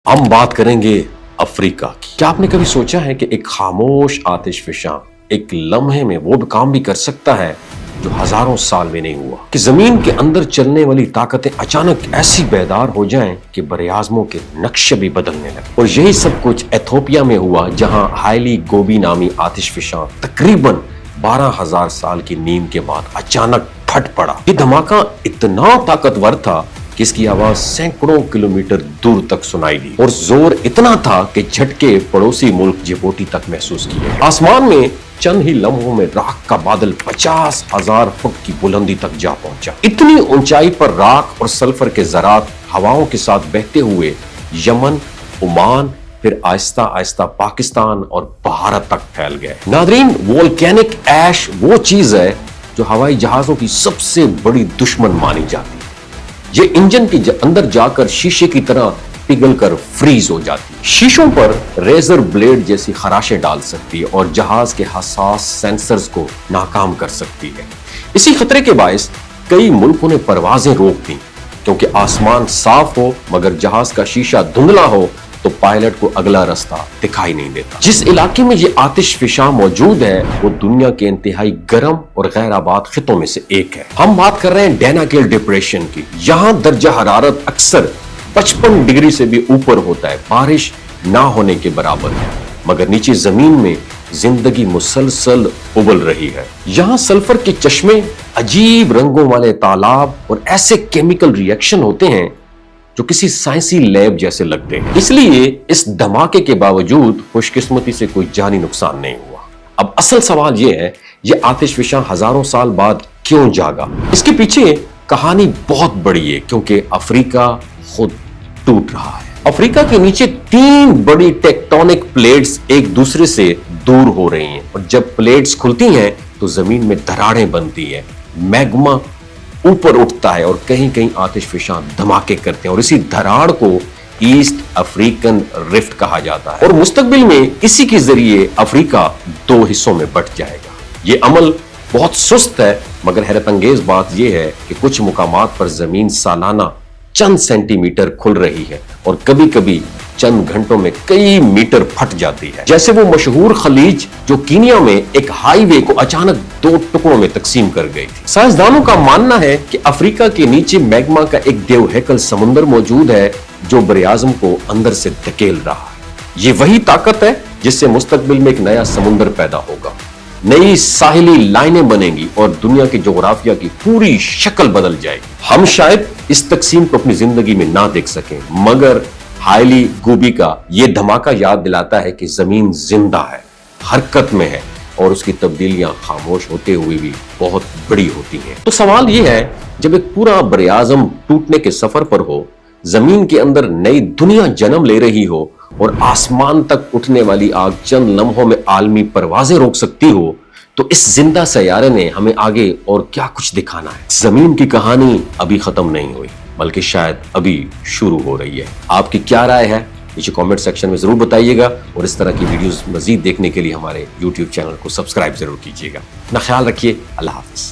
ہم بات کریں گے افریقہ کی۔ کیا آپ نے کبھی سوچا ہے کہ ایک خاموش آتش فشاں ایک لمحے میں وہ کام بھی کر سکتا ہے جو ہزاروں سال میں نہیں ہوا؟ کہ زمین کے اندر چلنے والی طاقتیں اچانک ایسی بیدار ہو جائیں کہ براعظموں کے نقشے بھی بدلنے لگے۔ اور یہی سب کچھ ایتھوپیا میں ہوا، جہاں ہائیلی گوبی نامی آتش فشاں تقریباً 12,000 سال کی نیند کے بعد اچانک پھٹ پڑا۔ یہ دھماکہ اتنا طاقتور تھا کہ اس کی آواز سینکڑوں کلومیٹر دور تک سنائی دی، اور زور اتنا تھا کہ جھٹکے پڑوسی ملک جبوتی تک محسوس کیے۔ آسمان میں چند ہی لمحوں میں راکھ کا بادل 50,000 فٹ کی بلندی تک جا پہنچا۔ اتنی اونچائی پر راکھ اور سلفر کے ذرات ہواؤں کے ساتھ بہتے ہوئے یمن، عمان، پھر آہستہ آہستہ پاکستان اور بھارت تک پھیل گئے۔ ناظرین، وولکینک ایش وہ چیز ہے جو ہوائی جہازوں کی سب سے بڑی دشمن مانی جاتی ہے۔ یہ انجن کے اندر جا کر شیشے کی طرح پگھل کر فریز ہو جاتی ہے، شیشوں پر ریزر بلیڈ جیسی خراشیں ڈال سکتی ہے اور جہاز کے حساس سینسرز کو ناکام کر سکتی ہے۔ اسی خطرے کے باعث کئی ملکوں نے پروازیں روک دیں، کیونکہ آسمان صاف ہو مگر جہاز کا شیشہ دھندلا ہو تو پائلٹ کو اگلا راستہ دکھائی نہیں دیتا۔ جس علاقے میں یہ آتش فشاں موجود ہے وہ دنیا کے انتہائی گرم اور غیر آباد خطوں میں سے ایک ہے۔ ہم بات کر رہے ہیں ڈیناکیل ڈپریشن کی۔ یہاں درجہ حرارت اکثر 55 ڈگری سے بھی اوپر ہوتا ہے، بارش نہ ہونے کے برابر ہے، مگر نیچے زمین میں زندگی مسلسل ابل رہی ہے۔ یہاں سلفر کے چشمے، عجیب رنگوں والے تالاب اور ایسے کیمیکل ری ایکشن ہوتے ہیں جو کسی سائنسی لیب جیسے لگتے ہیں۔ اس لیے اس دھماکے کے باوجود خوش قسمتی سے کوئی جانی نقصان نہیں ہوا۔ اب اصل سوال یہ ہے، یہ آتش فشاں ہزاروں سال بعد کیوں جاگا؟ اس کے پیچھے کہانی بہت بڑی ہے، کیونکہ افریقہ خود ٹوٹ رہا ہے۔ افریقہ کے نیچے 3 بڑی ٹیکٹونک پلیٹس ایک دوسرے سے دور ہو رہی ہیں، اور جب پلیٹس کھلتی ہیں تو زمین میں دراڑیں بنتی ہیں، میگما اوپر اٹھتا ہے اور کہیں کہیں آتش فشاں دھماکے کرتے ہیں، اور اسی دھراڑ کو ایسٹ افریقن رفٹ کہا جاتا ہے، اور مستقبل میں اسی کے ذریعے افریقہ 2 حصوں میں بٹ جائے گا۔ یہ عمل بہت سست ہے، مگر حیرت انگیز بات یہ ہے کہ کچھ مقامات پر زمین سالانہ چند سینٹی میٹر کھل رہی ہے، اور کبھی کبھی چند گھنٹوں میں کئی میٹر پھٹ جاتی ہے، جیسے وہ مشہور خلیج جو کینیا میں ایک ہائی وے کو اچانک 2 ٹکڑوں میں تقسیم کر گئی تھی۔ سائنسدانوں کا ماننا ہے کہ افریقہ کے نیچے میگما کا ایک دیو ہیکل سمندر موجود ہے جو براعظم کو اندر سے دھکیل رہا ہے۔ یہ وہی طاقت ہے جس سے مستقبل میں ایک نیا سمندر پیدا ہوگا، نئی ساحلی لائنیں بنیں گی اور دنیا کے جغرافیہ کی پوری شکل بدل جائے گی۔ ہم شاید اس تقسیم کو اپنی زندگی میں نہ دیکھ سکیں، مگر ہائیلی گوبی کا یہ دھماکہ یاد دلاتا ہے کہ زمین زندہ ہے، حرکت میں ہے، اور اس کی تبدیلیاں خاموش ہوتے ہوئے بھی بہت بڑی ہوتی ہیں۔ تو سوال یہ ہے، جب ایک پورا براعظم ٹوٹنے کے سفر پر ہو، زمین کے اندر نئی دنیا جنم لے رہی ہو، اور آسمان تک اٹھنے والی آگ چند لمحوں میں عالمی پروازیں روک سکتی ہو، تو اس زندہ سیارے نے ہمیں آگے اور کیا کچھ دکھانا ہے؟ زمین کی کہانی ابھی ختم نہیں ہوئی، بلکہ شاید ابھی شروع ہو رہی ہے۔ آپ کی کیا رائے ہے؟ نیچے کامنٹ سیکشن میں ضرور بتائیے گا، اور اس طرح کی ویڈیوز مزید دیکھنے کے لیے ہمارے YouTube چینل کو سبسکرائب ضرور کیجیے گا۔ اپنا خیال رکھیے، اللہ حافظ۔